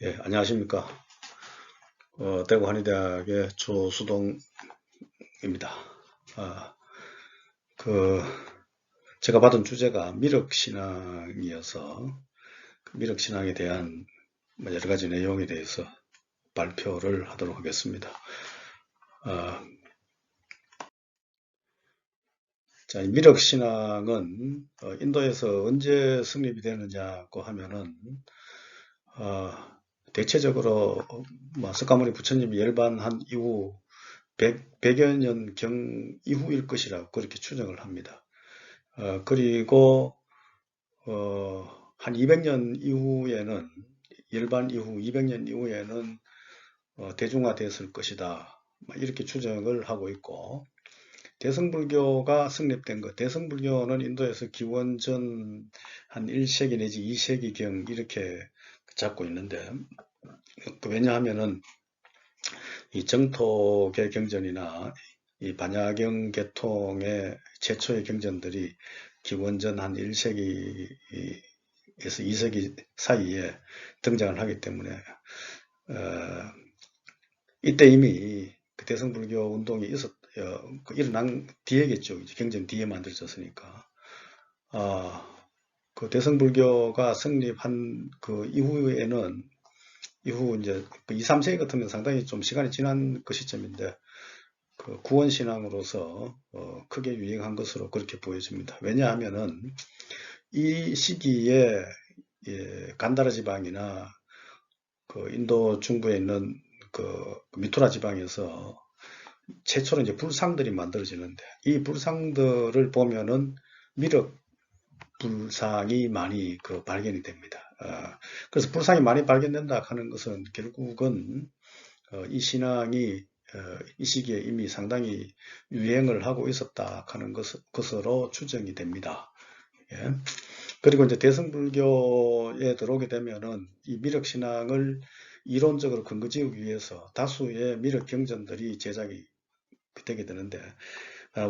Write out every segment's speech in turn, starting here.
예, 안녕하십니까. 대구 한의대학의 조수동입니다. 아, 그, 제가 받은 주제가 미륵신앙이어서, 그 미륵신앙에 대한 뭐 여러 가지 내용에 대해서 발표를 하도록 하겠습니다. 아, 자, 이 미륵신앙은 인도에서 언제 성립이 되느냐고 하면은, 어, 대체적으로 뭐 석가모니 부처님이 열반한 이후 100여 년 경 이후일 것이라고 그렇게 추정을 합니다. 그리고 한 200년 이후에는 열반 이후 200년 이후에는 대중화됐을 것이다. 이렇게 추정을 하고 있고 대성불교가 성립된 것. 대성불교는 인도에서 기원전 한 1세기 내지 2세기경 이렇게 잡고 있는데 왜냐하면은 이 정토계 경전이나 이 반야경 계통의 최초의 경전들이 기원전 한 1세기에서 2세기 사이에 등장을 하기 때문에 이때 이미 그 대성불교 운동이 일어난 뒤에겠죠. 이제 경전 뒤에 만들어졌으니까. 그 대성불교가 성립한 그 이후 이제 그 2, 3세기 같으면 상당히 좀 시간이 지난 그 시점인데 그 구원신앙으로서 크게 유행한 것으로 그렇게 보여집니다. 왜냐하면은 이 시기에 간다라 지방이나 그 인도 중부에 있는 그 미투라 지방에서 최초로 이제 불상들이 만들어지는데 이 불상들을 보면은 미륵 불상이 많이 그 발견이 됩니다. 그래서 불상이 많이 발견된다 하는 것은 결국은 이 신앙이 이 시기에 이미 상당히 유행을 하고 있었다 하는 것으로 추정이 됩니다. 예. 그리고 이제 대승불교에 들어오게 되면은 이 미륵신앙을 이론적으로 근거 지우기 위해서 다수의 미륵 경전들이 제작이 되게 되는데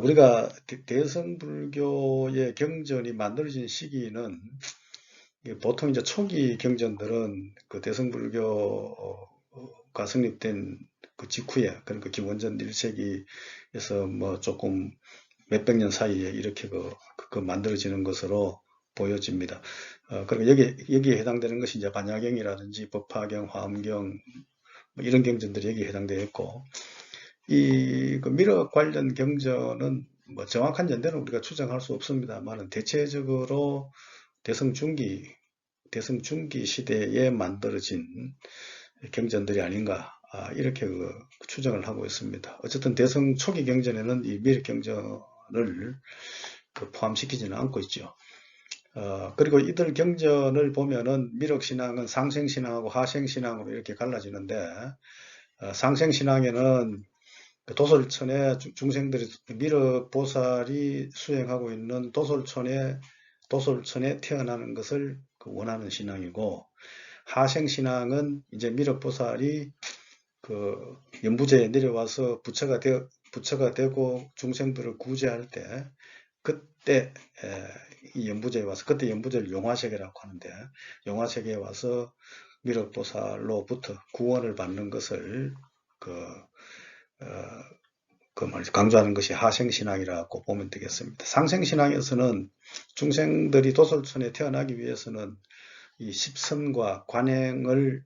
우리가 대승불교의 경전이 만들어진 시기는 보통 이제 초기 경전들은 그 대승불교가 성립된 그 직후에 그러니까 기원전 1세기에서 뭐 조금 몇백 년 사이에 이렇게 그 만들어지는 것으로 보여집니다. 그리고 여기에 해당되는 것이 이제 반야경이라든지 법화경, 화엄경 뭐 이런 경전들이 여기에 해당되어 있고 이그 미륵 관련 경전은 뭐 정확한 연대는 우리가 추정할 수 없습니다만은 대체적으로 대성 중기 시대에 만들어진 경전들이 아닌가 이렇게 추정을 하고 있습니다. 어쨌든 대성 초기 경전에는 이 미륵 경전을 포함시키지는 않고 있죠. 그리고 이들 경전을 보면은 미륵 신앙은 상생 신앙하고 하생 신앙으로 이렇게 갈라지는데 상생 신앙에는 도솔천의 중생들이 미륵 보살이 수행하고 있는 도솔천에 태어나는 것을 원하는 신앙이고 하생 신앙은 이제 미륵 보살이 그 연부제에 내려와서 부처가 되고 중생들을 구제할 때 그때 이 연부제에 와서 그때 연부제를 용화세계라고 하는데 용화세계에 와서 미륵보살로부터 구원을 받는 것을 그, 어, 강조하는 것이 하생신앙이라고 보면 되겠습니다. 상생신앙에서는 중생들이 도솔천에 태어나기 위해서는 이 십선과 관행을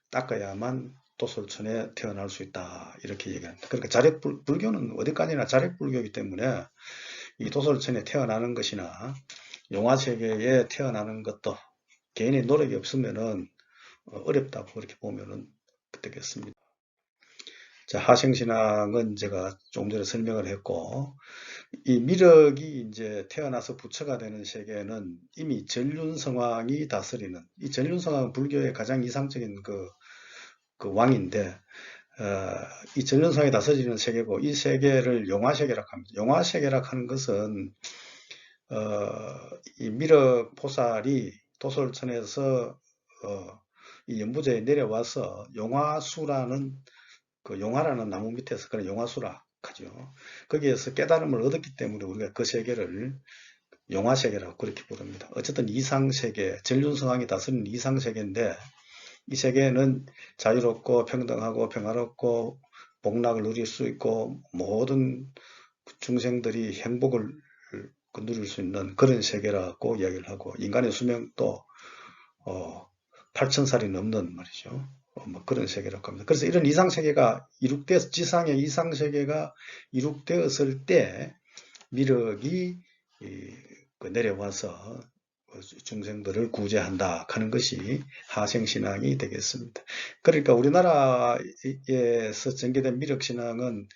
닦아야만 도솔천에 태어날 수 있다 이렇게 얘기합니다. 그러니까 불교는 어디까지나 자력불교이기 때문에 이 도솔천에 태어나는 것이나 용화세계에 태어나는 것도 개인의 노력이 없으면은 어렵다고 그렇게 보면은 되겠습니다. 자, 하생신앙은 제가 조금 전에 설명을 했고 이 미륵이 이제 태어나서 부처가 되는 세계는 이미 전륜성왕이 다스리는 이 전륜성왕은 불교의 가장 이상적인 그 왕인데 이 전륜성왕이 다스리는 세계고 이 세계를 용화세계라고 합니다. 용화세계라고 하는 것은 이 미륵 보살이 도솔천에서 이 연부제에 내려와서 용화수라는 그 용화라는 나무 밑에서 그런 용화수라 하죠. 거기에서 깨달음을 얻었기 때문에 우리가 그 세계를 용화세계라고 그렇게 부릅니다. 어쨌든 이상세계, 전륜성왕이 다스리는 이상세계인데 이 세계는 자유롭고 평등하고 평화롭고 복락을 누릴 수 있고 모든 중생들이 행복을 누릴 수 있는 그런 세계라고 이야기를 하고 인간의 수명도 8,000살이 넘는 말이죠. 뭐 그런 세계라고 합니다. 그래서 이런 이상세계가 지상의 이상세계가 이룩되었을 때 미륵이 내려와서 중생들을 구제한다 하는 것이 하생신앙이 되겠습니다. 그러니까 우리나라에서 전개된 미륵신앙은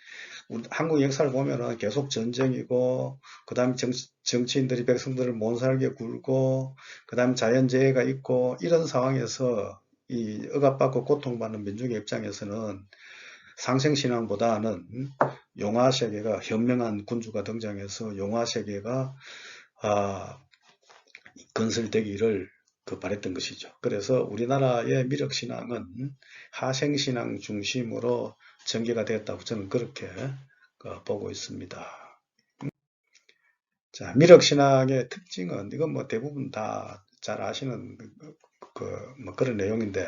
한국 역사를 보면은 계속 전쟁이고, 그 다음 정치인들이 백성들을 못 살게 굴고, 그 다음 자연재해가 있고, 이런 상황에서 이 억압받고 고통받는 민중의 입장에서는 상생신앙보다는 용화세계가 현명한 군주가 등장해서 용화세계가 건설되기를 바랬던 것이죠. 그래서 우리나라의 미륵신앙은 하생신앙 중심으로 전개가 되었다고 저는 그렇게 보고 있습니다. 자, 미륵신앙의 특징은 이건 뭐 대부분 다 잘 아시는 뭐 그런 내용인데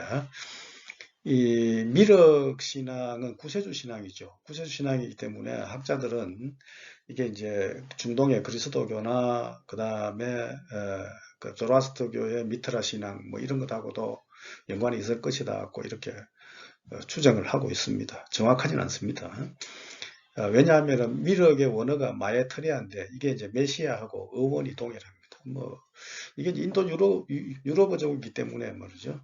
이 미륵신앙은 구세주 신앙이죠. 구세주 신앙이기 때문에 학자들은 이게 이제 중동의 그리스도교나 그 다음에 그 조라스트교의 미트라 신앙 뭐 이런 것하고도 연관이 있을 것이다 고 이렇게 추정을 하고 있습니다. 정확하진 않습니다. 왜냐하면 미륵의 원어가 마에트리아인데 이게 이제 메시아하고 어원이 동일합니다. 뭐 이게 인도 유럽어족이기 때문에 말이죠.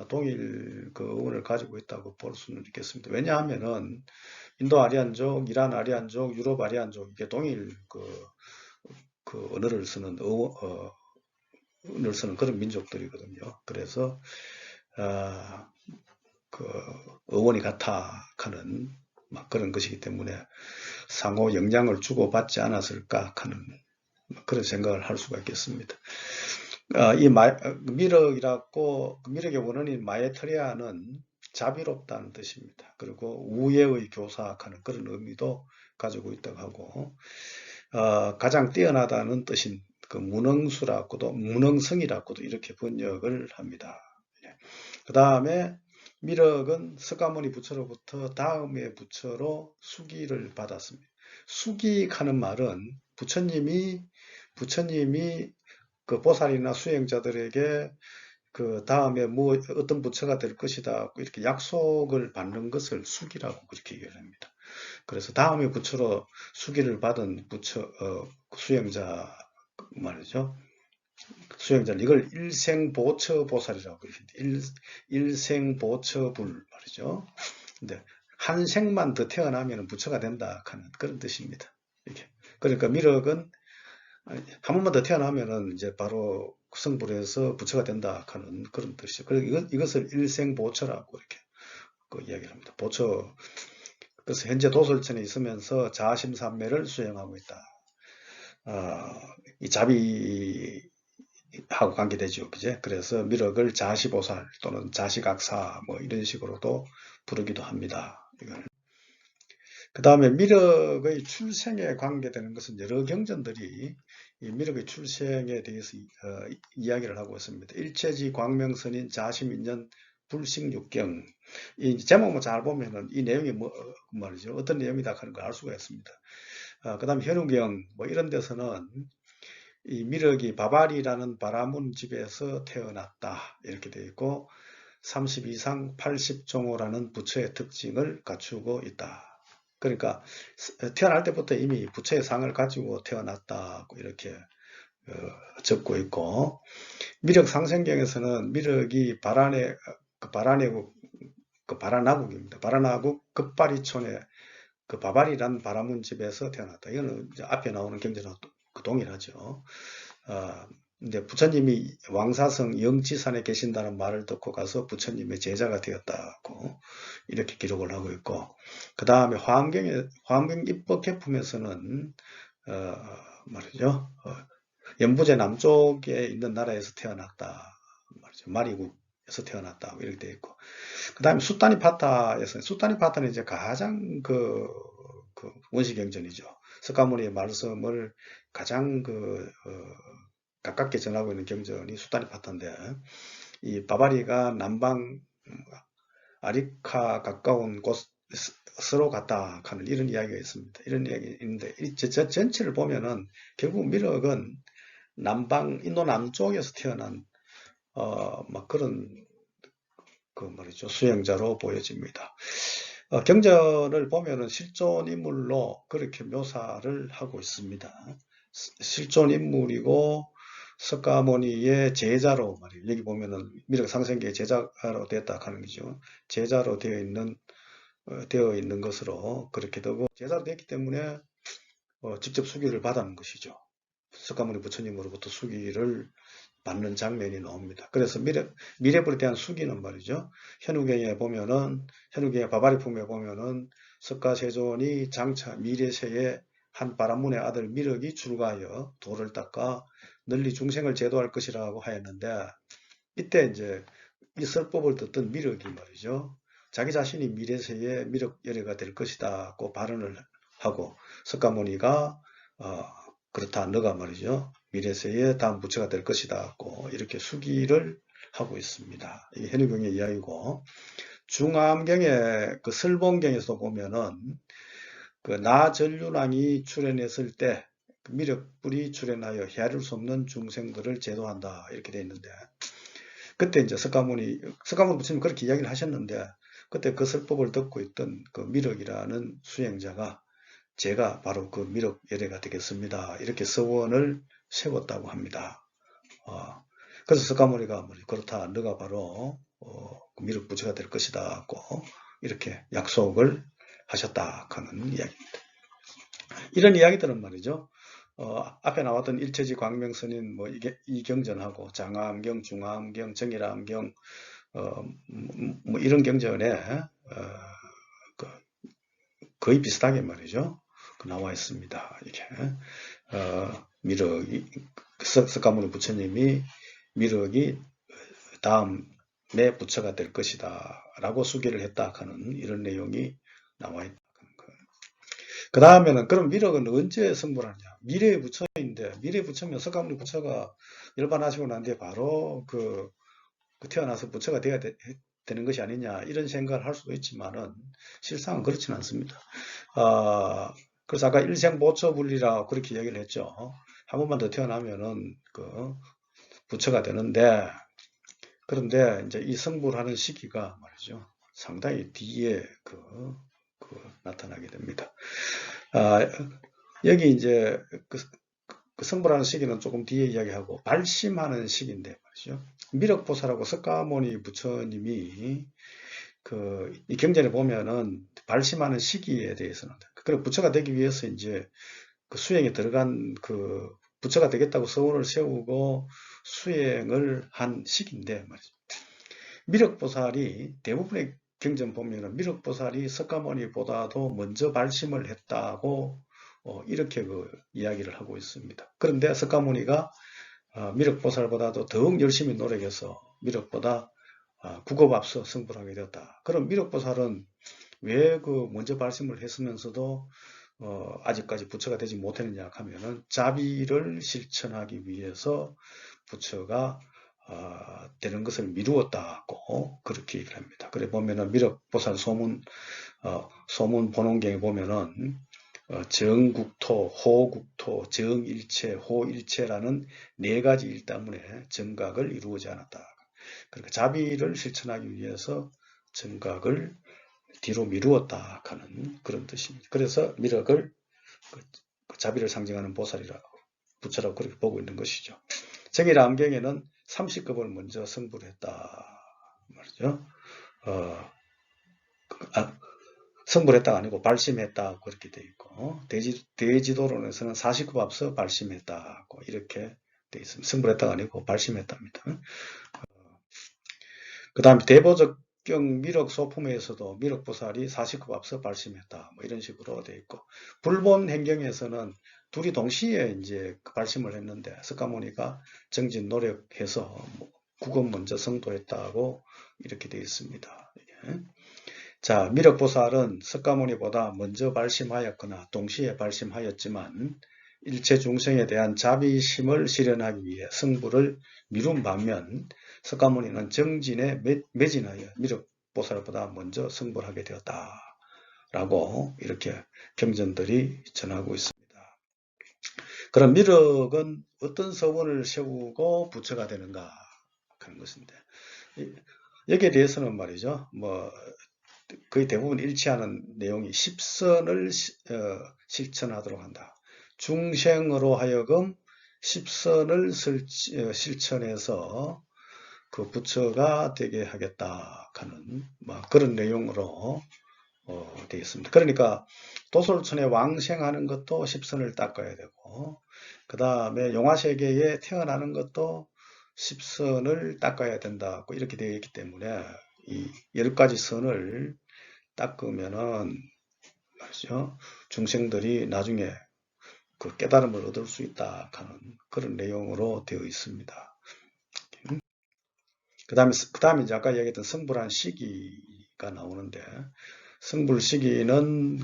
동일 그 어원을 가지고 있다고 볼 수는 있겠습니다. 왜냐하면은 인도 아리안족, 이란 아리안족, 유럽 아리안족 이게 동일 그 언어를 쓰는 언어를 쓰는 그런 민족들이거든요. 그래서 그 어원이 같아 하는 그런 것이기 때문에 상호 영향을 주고받지 않았을까 하는 그런 생각을 할 수가 있겠습니다. 이 미륵이라고 미륵의 원어인 마에트리아는 자비롭다는 뜻입니다. 그리고 우애의 교사하는 그런 의미도 가지고 있다고 하고 가장 뛰어나다는 뜻인 그 문흥성이라고도 이렇게 번역을 합니다. 그 다음에 미륵은 석가모니 부처로부터 다음의 부처로 수기를 받았습니다. 수기하는 말은 부처님이 그 보살이나 수행자들에게 그 다음에 뭐 어떤 부처가 될 것이다 이렇게 약속을 받는 것을 수기라고 그렇게 얘기를 합니다. 그래서 다음에 부처로 수기를 받은 부처 수행자 말이죠. 수행자는 이걸 일생보처보살이라고 그러는데 일생보처불 말이죠. 근데 한 생만 더 태어나면 부처가 된다 하는 그런 뜻입니다. 이렇게. 그러니까 미륵은 한 번만 더 태어나면은 이제 바로 성불에서 부처가 된다 하는 그런 뜻이죠. 그래서 이것을 일생보처라고 이렇게 이야기를 합니다. 보처. 그래서 현재 도솔천에 있으면서 자심삼매를 수행하고 있다. 이 자비하고 관계되죠. 그제? 그래서 미륵을 자시보살 또는 자시각사 뭐 이런 식으로도 부르기도 합니다. 그 다음에 미륵의 출생에 관계되는 것은 여러 경전들이 이 미륵의 출생에 대해서 이야기를 하고 있습니다. 일체지 광명선인 자심인년 불식육경. 이 제목만 잘 보면은 이 내용이 뭐 말이죠. 어떤 내용이다 하는 걸 알 수가 있습니다. 그 다음 현우경 뭐 이런 데서는 이 미륵이 바발이라는 바라문 집에서 태어났다 이렇게 되어 있고 32상 80종호라는 부처의 특징을 갖추고 있다. 그러니까 태어날 때부터 이미 부처의 상을 가지고 태어났다고 이렇게 적고 있고 미륵 상생경에서는 미륵이 바라나국입니다. 바라나국 급바리촌의 그 바발이란 바라문 집에서 태어났다. 이거는 이제 앞에 나오는 경전하고 동일하죠. 근데 부처님이 왕사성 영지산에 계신다는 말을 듣고 가서 부처님의 제자가 되었다고 이렇게 기록을 하고 있고, 그 다음에 화엄경 입법개품에서는 말이죠. 연부제 남쪽에 있는 나라에서 태어났다 말이죠. 마리국에서 태어났다 이렇게 되어 있고, 그 다음에 수타니파타는 이제 가장 그 원시경전이죠. 석가모니의 말씀을 가장 가깝게 전하고 있는 경전이 수타니파타인데, 이 바바리가 남방 아리카 가까운 곳으로 갔다 하는 이런 이야기가 있습니다. 이런 이야기 있는데 저 전체를 보면은 결국 미륵은 남방 인도 남쪽에서 태어난 막 그런 그 말이죠 수행자로 보여집니다. 경전을 보면은 실존 인물로 그렇게 묘사를 하고 있습니다. 실존 인물이고 석가모니의 제자로 말이에요. 여기 보면은 미륵 상생계의 제자로 됐다 하는 거죠. 제자로 되어 있는 것으로 그렇게 되고 제자로 됐기 때문에 직접 수기를 받는 것이죠. 석가모니 부처님으로부터 수기를 받는 장면이 나옵니다. 그래서 미래불에 대한 수기는 말이죠. 현우경에 보면은 현우경의 바바리품에 보면은 석가세존이 장차 미래세에 한 바람문의 아들 미륵이 출가하여 도를 닦아 널리 중생을 제도할 것이라고 하였는데 이때 이제 이 설법을 듣던 미륵이 말이죠. 자기 자신이 미래세에 미륵 열애가 될 것이다고 발언을 하고 석가모니가 그렇다 너가 말이죠. 미래세에 다음 부처가 될 것이다고 이렇게 수기를 하고 있습니다. 이게 현우경의 이야기고 중암경의 그 설본경에서 보면은 그 나전륜왕이 출현했을 때 미륵불이 출현하여 헤아릴 수 없는 중생들을 제도한다 이렇게 되어 있는데 그때 이제 석가모니 부처님 그렇게 이야기를 하셨는데 그때 그 설법을 듣고 있던 그 미륵이라는 수행자가 제가 바로 그 미륵 열애가 되겠습니다. 이렇게 서원을 세웠다고 합니다. 그래서 석가모니가 그렇다 너가 바로 그 미륵 부처가 될 것이다 고 이렇게 약속을 하셨다 하는 이야기입니다. 이런 이야기들은 말이죠. 앞에 나왔던 일체지 광명선인 뭐 이경전하고 장암경, 중암경, 정일암경 뭐 이런 경전에 거의 비슷하게 말이죠. 나와 있습니다. 이렇게 미륵이 석가모니 부처님이 미륵이 다음에 부처가 될 것이다 라고 수기를 했다 하는 이런 내용이 나와 있다. 그 다음에는 그럼 미륵은 언제 성불하냐? 미래의 부처인데 미래의 부처면 석가모니 부처가 열반하시고 난 뒤에 바로 그 태어나서 부처가 돼야 되는 것이 아니냐 이런 생각을 할 수도 있지만은 실상은 그렇지는 않습니다. 그래서 아까 일생보처분리라고 그렇게 얘기를 했죠. 한 번만 더 태어나면은 그 부처가 되는데 그런데 이제 이 성불하는 시기가 말이죠. 상당히 뒤에 나타나게 됩니다. 여기 이제 그 성불하는 시기는 조금 뒤에 이야기하고 발심하는 시기인데 말이죠. 미륵보살하고 석가모니 부처님이 이 경전에 보면은 발심하는 시기에 대해서는 그리고 부처가 되기 위해서 이제 그 수행에 들어간 그 부처가 되겠다고 서원을 세우고 수행을 한 시기인데 말이죠. 미륵보살이 대부분의 경전 보면은 미륵보살이 석가모니보다도 먼저 발심을 했다고 이렇게 이야기를 하고 있습니다. 그런데 석가모니가 미륵보살보다도 더욱 열심히 노력해서 미륵보다 국업 앞서 성불하게 되었다. 그럼 미륵보살은 왜 먼저 발심을 했으면서도 아직까지 부처가 되지 못했느냐 하면은 자비를 실천하기 위해서 부처가 되는 것을 미루었다고 그렇게 얘기를 합니다. 그래 보면은 미륵보살 소문 본원경에 보면은 정국토, 호국토, 정일체, 호일체라는 네 가지 일 때문에 정각을 이루지 않았다. 그러니까 자비를 실천하기 위해서 정각을 뒤로 미루었다 하는 그런 뜻입니다. 그래서 미륵을 그 자비를 상징하는 보살이라고 부처라고 그렇게 보고 있는 것이죠. 정일암경에는 30급을 먼저 성불했다 말이죠. 성불했다가 아니고 발심했다 그렇게 되어 있고 대지도론에서는 40급 앞서 발심했다고 이렇게 되어 있습니다. 성불했다가 아니고 발심했답니다. 그 다음에 대보적경 미륵소품에서도 미륵보살이 40급 앞서 발심했다 뭐 이런 식으로 되어 있고 불본행경에서는 둘이 동시에 이제 발심을 했는데 석가모니가 정진 노력해서 국업 먼저 성도했다고 이렇게 되어 있습니다. 자, 미륵보살은 석가모니보다 먼저 발심하였거나 동시에 발심하였지만 일체 중생에 대한 자비심을 실현하기 위해 성불을 미룬 반면 석가모니는 정진에 매진하여 미륵보살보다 먼저 승부를 하게 되었다라고 이렇게 경전들이 전하고 있습니다. 그럼 미륵은 어떤 서원을 세우고 부처가 되는가 하는 것인데, 여기에 대해서는 말이죠, 거의 대부분 일치하는 내용이 십선을 실천하도록 한다. 중생으로 하여금 십선을 실천해서 그 부처가 되게 하겠다 하는 그런 내용으로 되어 있습니다. 그러니까 도솔천에 왕생하는 것도 십선을 닦아야 되고, 그 다음에 용화세계에 태어나는 것도 십선을 닦아야 된다고 이렇게 되어 있기 때문에 이 10가지 선을 닦으면은 말이죠, 중생들이 나중에 그 깨달음을 얻을 수 있다 하는 그런 내용으로 되어 있습니다. 그 다음에 이제 아까 얘기했던 성불한 시기가 나오는데, 성불 시기는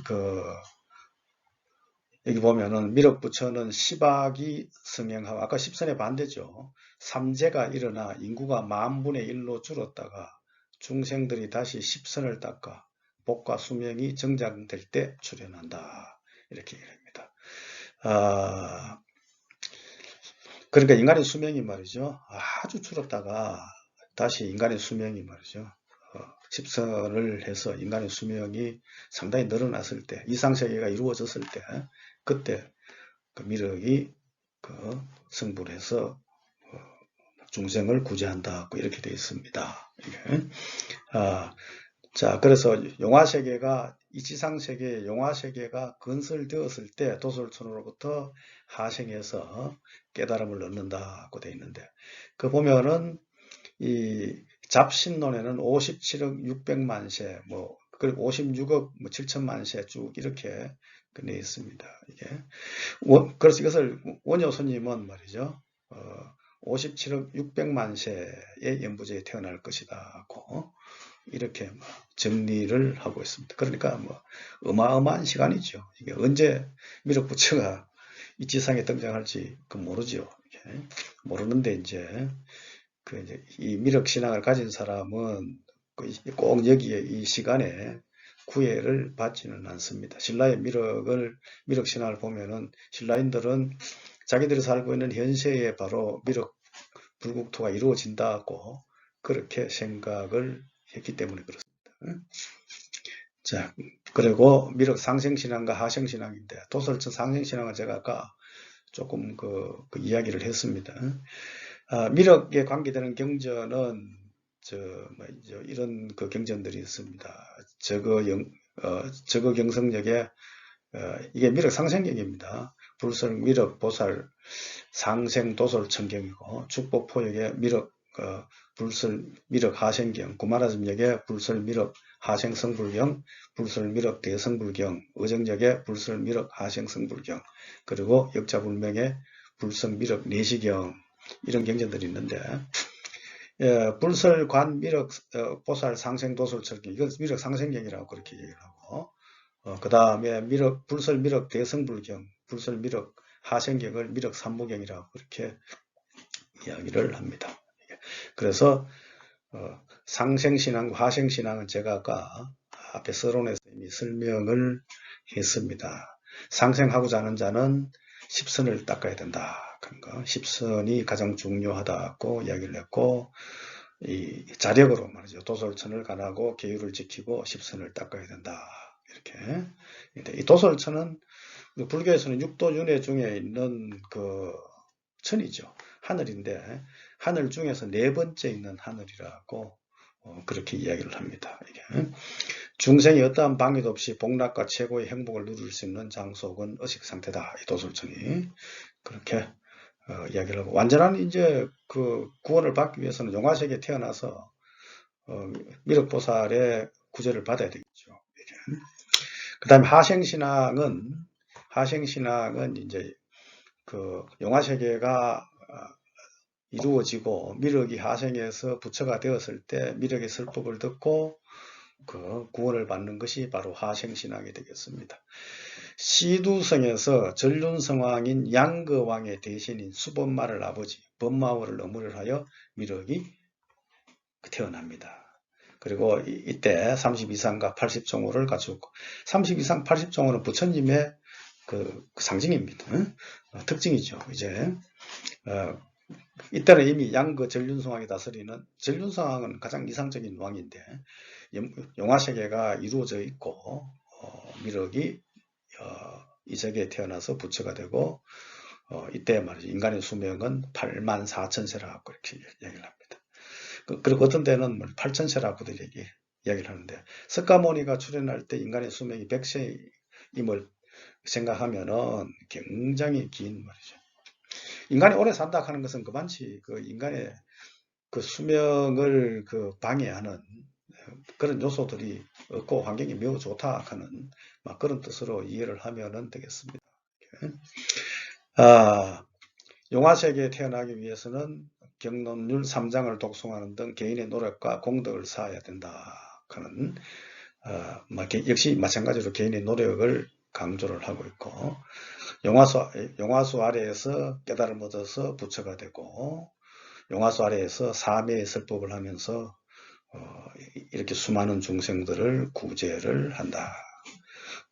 여기 보면은 미륵부처는 시박이 성행하고, 아까 십선의 반대죠. 삼재가 일어나 인구가 10,000분의 1로 줄었다가 중생들이 다시 십선을 닦아 복과 수명이 정장될 때 출현한다. 이렇게 얘기합니다. 그러니까 인간의 수명이 말이죠, 아주 줄었다가 다시 인간의 수명이 말이죠, 십선을 해서 인간의 수명이 상당히 늘어났을 때, 이상세계가 이루어졌을 때, 그때 그 미륵이 성불을 해서 중생을 구제한다. 이렇게 되어 있습니다. 자, 그래서 용화세계가, 이 지상세계, 용화세계가 건설되었을 때 도솔천으로부터 하생해서 깨달음을 얻는다고 되어 있는데, 보면은 이 잡신론에는 57억 600만 세, 그리고 56억 7천만 세 쭉 이렇게 내어 있습니다. 그래서 이것을 원효스님은 말이죠, 57억 600만 세의 연부제에 태어날 것이다고 이렇게 정리를 하고 있습니다. 그러니까 어마어마한 시간이죠. 이게 언제 미륵부처가 이 지상에 등장할지 모르죠. 모르는데 이제 이 미륵신앙을 가진 사람은 꼭 여기에 이 시간에 구애를 받지는 않습니다. 신라의 미륵신앙을 보면은 신라인들은 자기들이 살고 있는 현세에 바로 미륵 불국토가 이루어진다고 그렇게 생각을 했기 때문에 그렇습니다. 자, 그리고 미륵 상생신앙과 하생신앙인데, 도솔천 상생신앙은 제가 아까 조금 이야기를 했습니다. 미륵에 관계되는 경전은 이런 경전들이 있습니다. 저거 경성역에 이게 미륵 상생경입니다. 불설 미륵 보살 상생 도솔 천경이고, 축복포역에 미륵 불설 미륵 하생경, 구마라즘역에 불설 미륵 하생 성불경, 불설 미륵 대성불경, 의정역에 불설 미륵 하생 성불경, 그리고 역자불명에 불설 미륵 내시경, 이런 경전들이 있는데, 불설관 미륵 보살 상생 도솔 천경, 이건 미륵 상생경이라고 그렇게 얘기를 하고, 그 다음에 불설 미륵 대성불경, 불설 미륵 하생경을 미륵 삼무경이라고 그렇게 이야기를 합니다. 그래서 상생신앙과 하생신앙은 제가 아까 앞에 서론에서 이미 설명을 했습니다. 상생하고자 하는 자는 십선을 닦아야 된다. 십선이 가장 중요하다고 이야기를 했고, 이 자력으로 말이죠, 도솔천을 관하고 계율을 지키고 십선을 닦아야 된다. 이렇게. 이 도솔천은 불교에서는 육도윤회 중에 있는 천이죠. 하늘인데, 하늘 중에서 4번째 있는 하늘이라고 그렇게 이야기를 합니다. 중생이 어떠한 방해도 없이 복락과 최고의 행복을 누릴 수 있는 장소는 의식 상태다. 이 도솔천이 그렇게 이야기를 하고, 완전한 이제 구원을 받기 위해서는 용화세계에 태어나서 미륵보살의 구제를 받아야 되겠죠. 그 다음에 하생신앙은 이제 용화세계가 이루어지고 미륵이 하생해서 부처가 되었을 때 미륵의 설법을 듣고 구원을 받는 것이 바로 하생신앙이 되겠습니다. 시두성에서 전륜성왕인 양거왕의 대신인 수범마를 아버지 범마월을 어무를 하여 미륵이 태어납니다. 그리고 이때 30 이상과 80종호를 갖추고 30 이상 80종호는 부처님의 그 상징입니다. 특징이죠. 이제 이때는 이미 양거 전륜성왕이 다스리는 전륜성왕은 가장 이상적인 왕인데 용화세계가 이루어져 있고 미륵이 이 세계에 태어나서 부처가 되고 이때 말이죠. 인간의 수명은 84,000세라고 이렇게 얘기를 합니다. 그리고 어떤 데는 8,000세라고도 이야기를 하는데 석가모니가 출현할 때 인간의 수명이 100세임을 생각하면은 굉장히 긴 말이죠. 인간이 오래 산다 하는 것은 그만치 그 인간의 그 수명을 그 방해하는 그런 요소들이 없고 환경이 매우 좋다 하는 막 그런 뜻으로 이해를 하면 되겠습니다. 용화세계에 태어나기 위해서는 경론률 3장을 독송하는 등 개인의 노력과 공덕을 쌓아야 된다 하는 역시 마찬가지로 개인의 노력을 강조를 하고 있고 용화수 아래에서 깨달음을 얻어서 부처가 되고 용화수 아래에서 사매의 설법을 하면서 이렇게 수많은 중생들을 구제를 한다.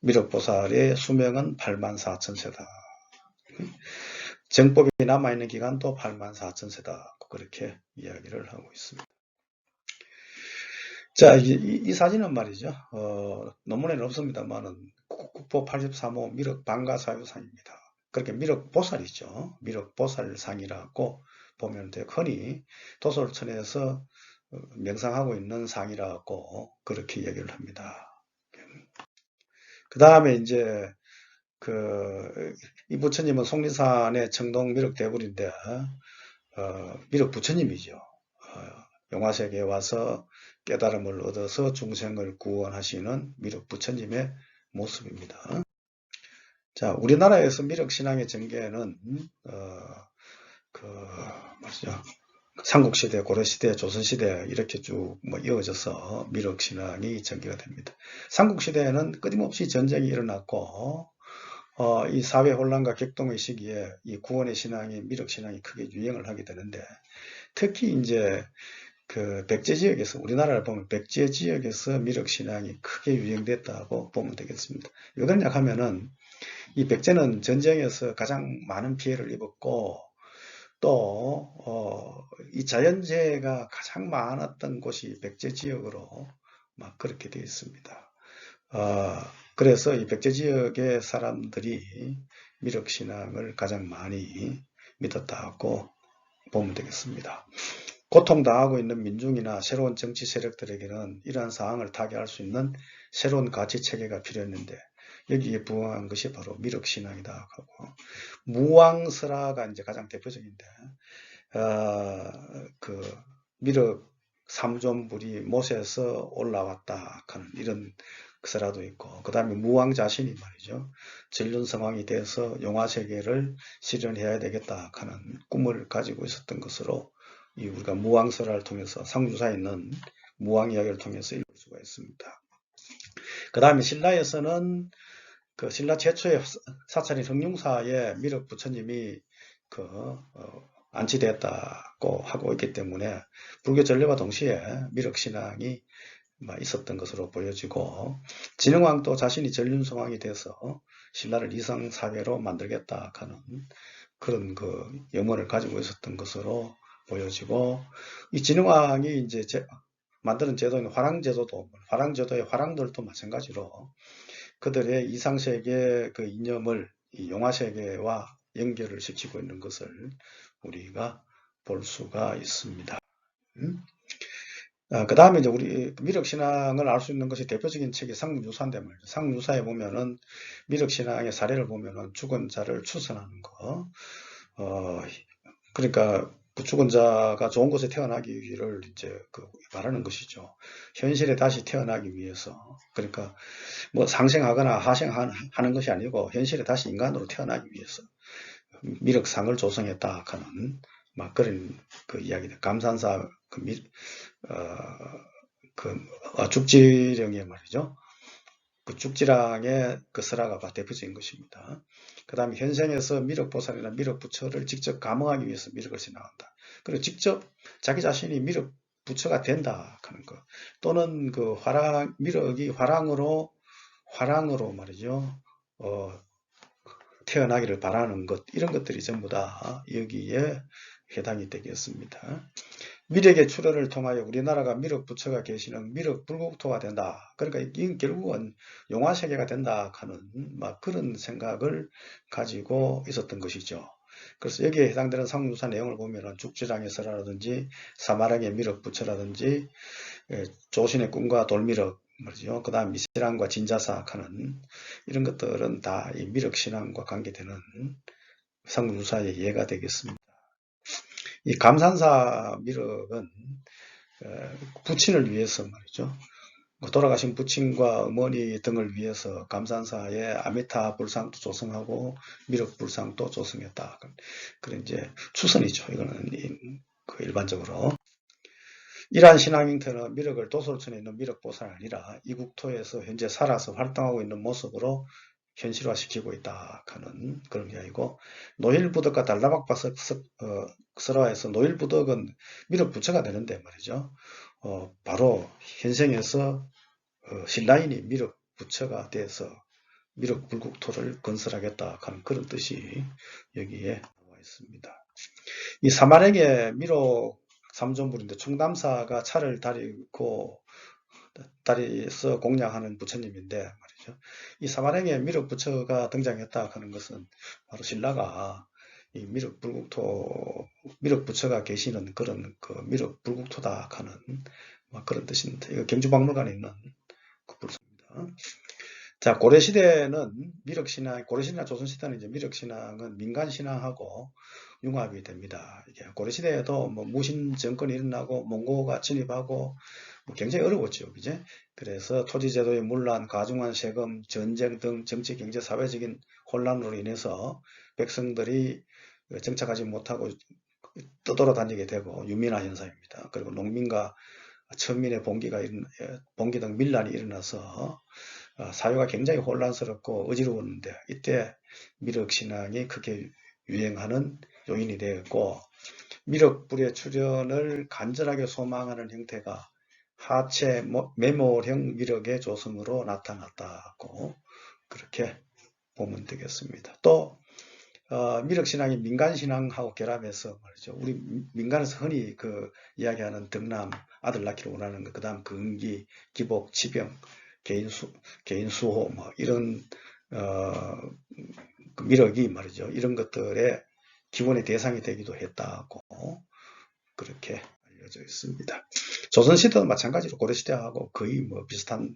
미륵보살의 수명은 84,000세다. 정법이 남아있는 기간도 84,000세다. 그렇게 이야기를 하고 있습니다. 자, 이 사진은 말이죠. 논문에는 없습니다만은 국보 83호 미륵 방가사유상입니다. 그렇게 미륵보살이죠. 미륵보살상이라고 보면 돼요. 흔히 도솔천에서 명상하고 있는 상이라고 그렇게 얘기를 합니다. 그 다음에 이제 이 부처님은 속리산의 청동 미륵 대불인데 미륵 부처님이죠. 용화세계에 와서 깨달음을 얻어서 중생을 구원하시는 미륵 부처님의 모습입니다. 자, 우리나라에서 미륵 신앙의 전개는 맞죠? 삼국시대, 고려시대, 조선시대 이렇게 쭉 이어져서 미륵 신앙이 전개가 됩니다. 삼국시대에는 끊임없이 전쟁이 일어났고 이 사회 혼란과 격동의 시기에 이 구원의 신앙이 미륵 신앙이 크게 유행을 하게 되는데 특히 이제 그 백제 지역에서 우리나라를 보면 백제 지역에서 미륵 신앙이 크게 유행됐다고 보면 되겠습니다. 왜 그러냐 하면은 이 백제는 전쟁에서 가장 많은 피해를 입었고 또 이 자연재해가 가장 많았던 곳이 백제 지역으로 막 그렇게 되어 있습니다. 그래서 이 백제 지역의 사람들이 미륵 신앙을 가장 많이 믿었다고 보면 되겠습니다. 고통당하고 있는 민중이나 새로운 정치 세력들에게는 이러한 상황을 타개할 수 있는 새로운 가치 체계가 필요했는데 여기에 부응한 것이 바로 미륵 신앙이다 하고 무왕설화가 이제 가장 대표적인데 그 미륵 삼존불이 못에서 올라왔다 하는 이런 설화도 있고 그 다음에 무왕 자신이 말이죠 전륜성왕이 돼서 용화세계를 실현해야 되겠다 하는 꿈을 가지고 있었던 것으로 우리가 무왕설화를 통해서 상주사에 있는 무왕 이야기를 통해서 읽을 수가 있습니다. 그 다음에 신라에서는 그 신라 최초의 사찰인 흥룡사에 미륵 부처님이 안치되었다고 하고 있기 때문에 불교 전례와 동시에 미륵 신앙이 있었던 것으로 보여지고 진흥왕도 자신이 전륜성왕이 돼서 신라를 이성사회로 만들겠다 하는 그런 염원을 가지고 있었던 것으로 보여지고 이 진흥왕이 이제 만드는 제도인 화랑제도의 화랑들도 마찬가지로 그들의 이상세계 그 이념을 이 용화세계와 연결을 시키고 있는 것을 우리가 볼 수가 있습니다. 그 다음에 이제 우리 미륵신앙을 알 수 있는 것이 대표적인 책이 상유사인데 말이죠. 상유사에 보면은 미륵신앙의 사례를 보면은 죽은 자를 추선하는 거, 그러니까 그 죽은 자가 좋은 곳에 태어나기를 이제 말하는 것이죠. 현실에 다시 태어나기 위해서. 그러니까 뭐 상생하거나 하생하는 것이 아니고 현실에 다시 인간으로 태어나기 위해서 미륵상을 조성했다 하는 막 그런 이야기들. 감산사 죽지령의 말이죠. 그 죽지랑의 설화가 대표적인 것입니다. 그 다음에 현생에서 미륵보살이나 미륵부처를 직접 감응하기 위해서 미륵을 신앙한다. 그리고 직접 자기 자신이 미륵 부처가 된다 하는 것, 또는 그 미륵이 화랑으로 말이죠. 태어나기를 바라는 것, 이런 것들이 전부 다 여기에 해당이 되겠습니다. 미륵의 출현을 통하여 우리나라가 미륵 부처가 계시는 미륵 불국토가 된다. 그러니까 이건 결국은 용화세계가 된다 하는 막 그런 생각을 가지고 있었던 것이죠. 그래서 여기에 해당되는 상무사 내용을 보면은 죽지랑의 설화라든지 사마랑의 미륵 부처라든지 조신의 꿈과 돌미륵 말이죠. 그 다음 미세랑과 진자사하는 이런 것들은 다 이 미륵 신앙과 관계되는 상무사의 예가 되겠습니다. 이 감산사 미륵은 부친을 위해서 말이죠. 돌아가신 부친과 어머니 등을 위해서 감산사에 아미타 불상도 조성하고 미륵 불상도 조성했다. 그런 이제 추선이죠. 이거는 그 일반적으로. 이러한 신앙 형태는 미륵을 도솔천에 있는 미륵보살이 아니라 이 국토에서 현재 살아서 활동하고 있는 모습으로 현실화시키고 있다 하는 그런 이야기고, 노일부덕과 달라박바 설화에서 노일부덕은 미륵 부처가 되는데 말이죠. 바로 현생에서 신라인이 미륵 부처가 돼서 미륵 불국토를 건설하겠다 하는 그런 뜻이 여기에 나와 있습니다. 이 사마랭의 미륵 삼존불인데 충담사가 차를 다리에서 공양하는 부처님인데 말이죠. 이 사마랭의 미륵 부처가 등장했다 하는 것은 바로 신라가 이 미륵 부처가 계시는 그런 그 미륵 불국토다 하는 그런 뜻입니다. 이거 경주박물관에 있는 그 불사입니다. 자, 고려시대는 미륵신앙, 고려신앙, 조선시대는 이제 미륵신앙은 민간신앙하고 융합이 됩니다. 이게 고려시대에도 뭐 무신 정권이 일어나고 몽고가 진입하고 굉장히 어려웠죠. 그제? 그래서 토지제도의 문란, 가중한 세금, 전쟁 등 정치, 경제, 사회적인 혼란으로 인해서 백성들이 정착하지 못하고 떠돌아다니게 되고 유민화 현상입니다. 그리고 농민과 천민의 봉기 등 밀란이 일어나서 사회가 굉장히 혼란스럽고 어지러웠는데, 이때 미륵신앙이 크게 유행하는 요인이 되었고, 미륵불의 출현을 간절하게 소망하는 형태가 하체 메모형 미륵의 조성으로 나타났다고 그렇게 보면 되겠습니다. 또 미륵신앙이 민간신앙하고 결합해서 말이죠. 우리 민간에서 흔히 그 이야기하는 덕남, 아들 낳기를 원하는 것, 그 다음 근기, 기복, 치병, 개인 수호, 뭐 이런 그 미륵이 말이죠. 이런 것들의 기본의 대상이 되기도 했다고 그렇게 알려져 있습니다. 조선시대도 마찬가지로 고려시대하고 거의 뭐 비슷한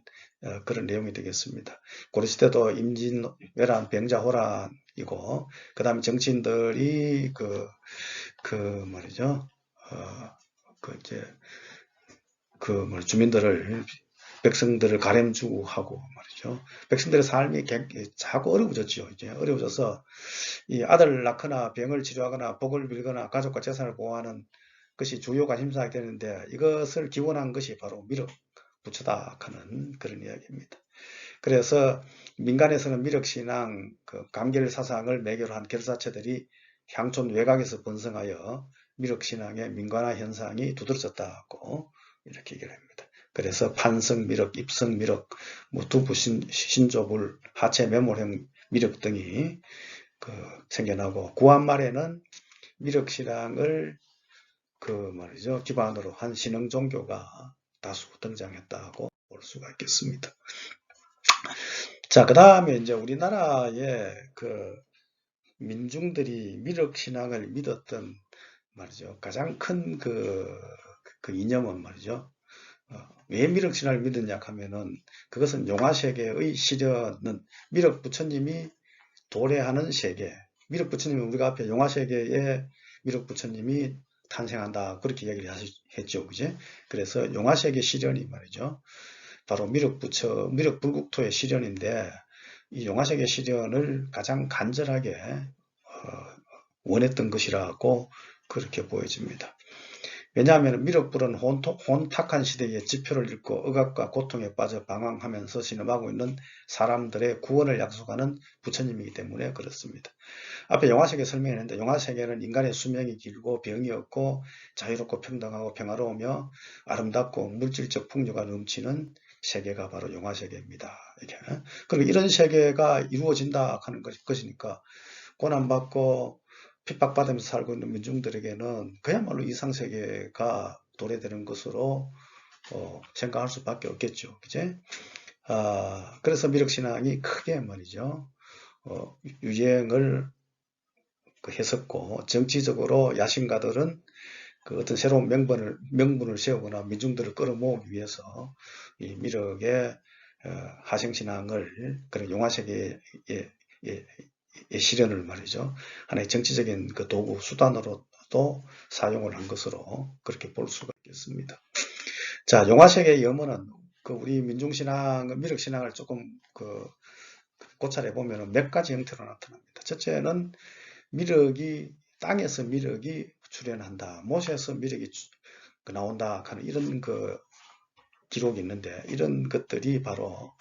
그런 내용이 되겠습니다. 고려시대도 임진, 외란, 병자, 호란이고, 그 다음에 정치인들이 말이죠. 주민들을, 백성들을 가рем주고 하고 말이죠. 백성들의 삶이 자꾸 어려워졌죠. 이제 어려워져서 이 아들 낳거나 병을 치료하거나 복을 빌거나 가족과 재산을 보호하는 것이 주요 관심사가 되는데, 이것을 기원한 것이 바로 미륵 부처다 하는 그런 이야기입니다. 그래서 민간에서는 미륵신앙, 감결 사상을 매개로 한 결사체들이 향촌 외곽에서 번성하여 미륵신앙의 민간화 현상이 두드러졌다고 이렇게 얘기를 합니다. 그래서 판성미륵, 입성미륵, 두부신조불, 하체 메모형 미륵 등이 생겨나고, 구한 말에는 미륵신앙을 말이죠, 기반으로 한 신흥 종교가 다수 등장했다고 볼 수가 있겠습니다. 자, 그 다음에 이제 우리나라의 민중들이 미륵신앙을 믿었던 말이죠, 가장 큰 이념은 말이죠, 왜 미륵신앙을 믿었냐 하면은, 그것은 용화세계의 실현은 미륵 부처님이 도래하는 세계, 미륵 부처님이 우리가 앞에 용화세계에 미륵 부처님이 탄생한다 그렇게 얘기를 했죠. 그제? 그래서 용화세계 실현이 말이죠, 바로 미륵 불국토의 실현인데, 이 용화세계 실현을 가장 간절하게 원했던 것이라고 그렇게 보여집니다. 왜냐하면 미륵불은 혼탁한 시대에 지표를 잃고 억압과 고통에 빠져 방황하면서 신음하고 있는 사람들의 구원을 약속하는 부처님이기 때문에 그렇습니다. 앞에 용화세계 설명했는데 용화세계는 인간의 수명이 길고 병이 없고 자유롭고 평등하고 평화로우며 아름답고 물질적 풍요가 넘치는 세계가 바로 용화세계입니다. 이게. 그리고 이런 세계가 이루어진다 하는 것이니까 고난받고 핍박받으면서 살고 있는 민중들에게는 그야말로 이상세계가 도래되는 것으로 생각할 수밖에 없겠죠. 그제? 그래서 미륵신앙이 크게 말이죠. 유행을 했었고, 정치적으로 야심가들은 그 어떤 새로운 명분을 세우거나 민중들을 끌어모으기 위해서 이 미륵의 하생신앙을 그런 용화세계의 실현을 말이죠. 하나의 정치적인 그 도구, 수단으로도 사용을 한 것으로 그렇게 볼 수가 있겠습니다. 자, 용화세계의 염원은 그 우리 민중신앙, 미륵신앙을 조금 고찰해 보면 몇 가지 형태로 나타납니다. 첫째는 땅에서 미륵이 출현한다. 못에서 미륵이 나온다 하는 이런 기록이 있는데 이런 것들이 바로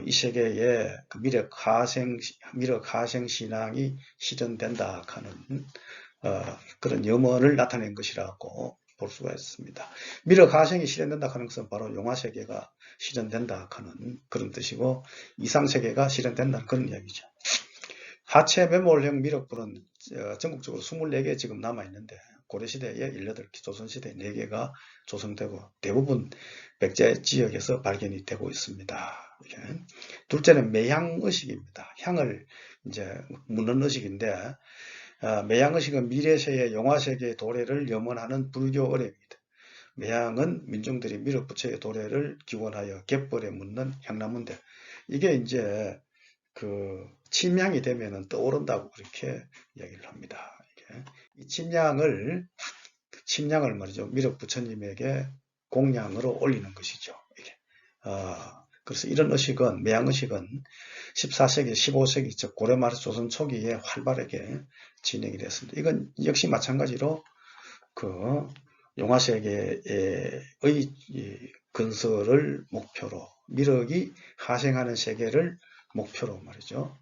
이 세계에 미륵 하생 신앙이 실현된다 하는 그런 염원을 나타낸 것이라고 볼 수가 있습니다. 미륵 하생이 실현된다 하는 것은 바로 용화세계가 실현된다 하는 그런 뜻이고 이상세계가 실현된다는 그런 이야기죠. 하체 매몰형 미륵불은 전국적으로 24개 지금 남아있는데 고려시대에 18개, 조선시대에 4개가 조성되고 대부분 백제 지역에서 발견이 되고 있습니다. 둘째는 매향의식입니다. 향을 이제 묻는 의식인데 매향의식은 미래세의 용화세계의 도래를 염원하는 불교 어뢰입니다. 매향은 민중들이 미륵부처의 도래를 기원하여 갯벌에 묻는 향나무인데 이게 이제 침향이 되면은 떠오른다고 그렇게 이야기를 합니다. 이 침향을 말이죠. 미륵 부처님에게 공양으로 올리는 것이죠. 그래서 이런 의식은, 매향의식은 14세기, 15세기, 즉 고려 말 조선 초기에 활발하게 진행이 됐습니다. 이건 역시 마찬가지로 용화세계의 건설을 목표로 미륵이 하생하는 세계를 목표로 말이죠.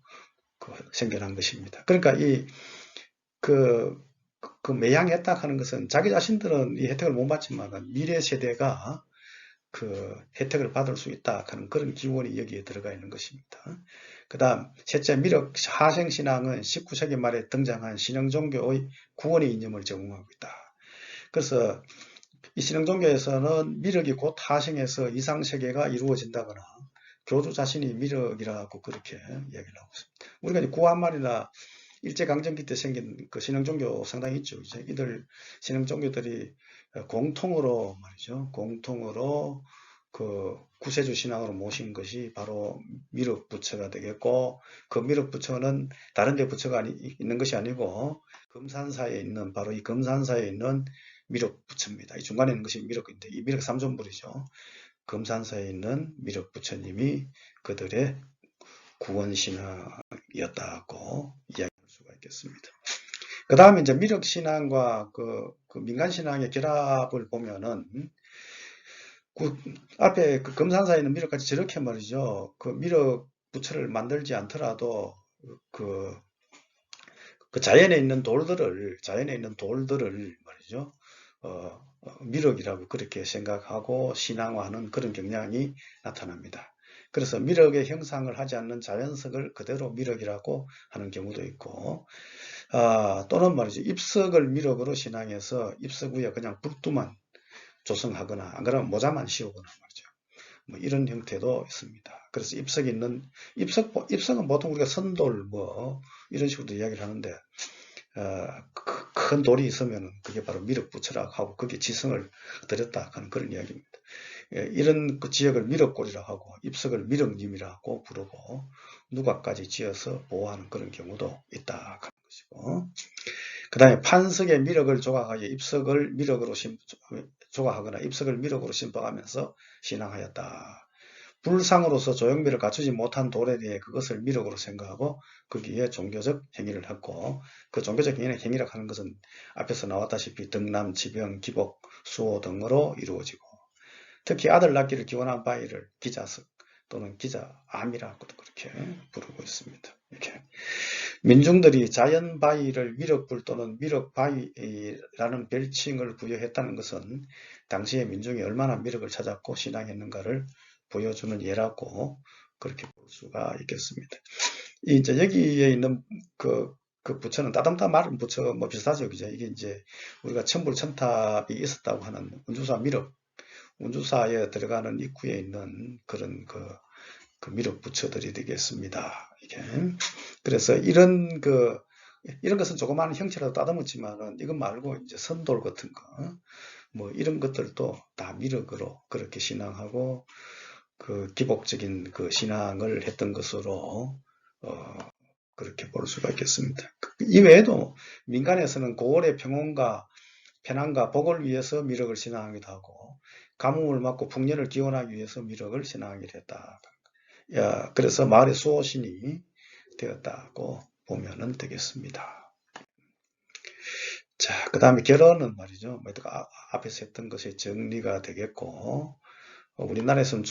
생겨난 것입니다. 그러니까 매향했다 하는 것은 자기 자신들은 이 혜택을 못 받지만 미래 세대가 혜택을 받을 수 있다 하는 그런 기원이 여기에 들어가 있는 것입니다. 그 다음, 셋째, 미륵 하생신앙은 19세기 말에 등장한 신흥종교의 구원의 이념을 제공하고 있다. 그래서 이 신흥종교에서는 미륵이 곧 하생해서 이상세계가 이루어진다거나 교주 자신이 미륵이라고 그렇게 이야기를 하고 있습니다. 우리가 구한말이나 일제강점기 때 생긴 신흥종교 상당히 있죠. 이들 신흥종교들이 공통으로 말이죠. 공통으로 구세주 신앙으로 모신 것이 바로 미륵 부처가 되겠고 그 미륵 부처는 다른 데 부처가 있는 것이 아니고 금산사에 있는 바로 이 금산사에 있는 미륵 부처입니다. 이 중간에 있는 것이 미륵인데 이 미륵 삼존불이죠. 금산사에 있는 미륵 부처님이 그들의 구원신앙이었다고 이야기할 수가 있겠습니다. 그 다음에 이제 미륵신앙과 민간신앙의 결합을 보면은 앞에 금산사에 있는 미륵같이 저렇게 말이죠. 미륵 부처를 만들지 않더라도 자연에 있는 돌들을 말이죠. 미륵이라고 그렇게 생각하고 신앙화하는 그런 경향이 나타납니다. 그래서 미륵의 형상을 하지 않는 자연석을 그대로 미륵이라고 하는 경우도 있고 또는 말이죠. 입석을 미륵으로 신앙해서 입석 위에 그냥 불두만 조성하거나 안 그러면 모자만 씌우거나 말이죠. 뭐 이런 형태도 있습니다. 그래서 입석은 보통 우리가 선돌 이런 식으로 이야기를 하는데 큰 돌이 있으면 그게 바로 미륵부처라고 하고 거기에 지성을 들였다 하는 그런 이야기입니다. 이런 지역을 미륵골이라고 하고 입석을 미륵님이라고 부르고 누각까지 지어서 보호하는 그런 경우도 있다 하는 것이고 그 다음에 판석에 미륵을 조각하여 입석을 미륵으로 조각하거나 입석을 미륵으로 심박하면서 신앙하였다. 불상으로서 조형미를 갖추지 못한 돌에 대해 그것을 미륵으로 생각하고 거기에 종교적 행위를 했고, 그 종교적 행위라고 하는 것은 앞에서 나왔다시피 등남, 지병, 기복, 수호 등으로 이루어지고, 특히 아들 낳기를 기원한 바위를 기자석 또는 기자암이라고도 그렇게 부르고 있습니다. 이렇게 민중들이 자연바위를 미륵불 또는 미륵바위라는 별칭을 부여했다는 것은 당시의 민중이 얼마나 미륵을 찾았고 신앙했는가를 보여주는 예라고 그렇게 볼 수가 있겠습니다. 이제 여기에 있는 그 부처는 따담따 마른 부처 뭐 비슷하죠, 그죠? 이게 이제 우리가 천불천탑이 있었다고 하는 운주사 미륵, 운주사에 들어가는 입구에 있는 그런 그 미륵 부처들이 되겠습니다. 이게. 그래서 이런 것은 조그마한 형체라도 따듬었지만은 이것 말고 이제 선돌 같은 거, 뭐 이런 것들도 다 미륵으로 그렇게 신앙하고 그 기복적인 그 신앙을 했던 것으로 그렇게 볼 수가 있겠습니다. 이외에도 민간에서는 고을의 평온과 편안과 복을 위해서 미륵을 신앙하기도 하고 가뭄을 막고 풍년을 기원하기 위해서 미륵을 신앙하기도 했다. 그래서 마을의 수호신이 되었다고 보면 되겠습니다. 자, 그 다음에 결혼은 말이죠. 앞에서 했던 것이 정리가 되겠고, 우리나라에서는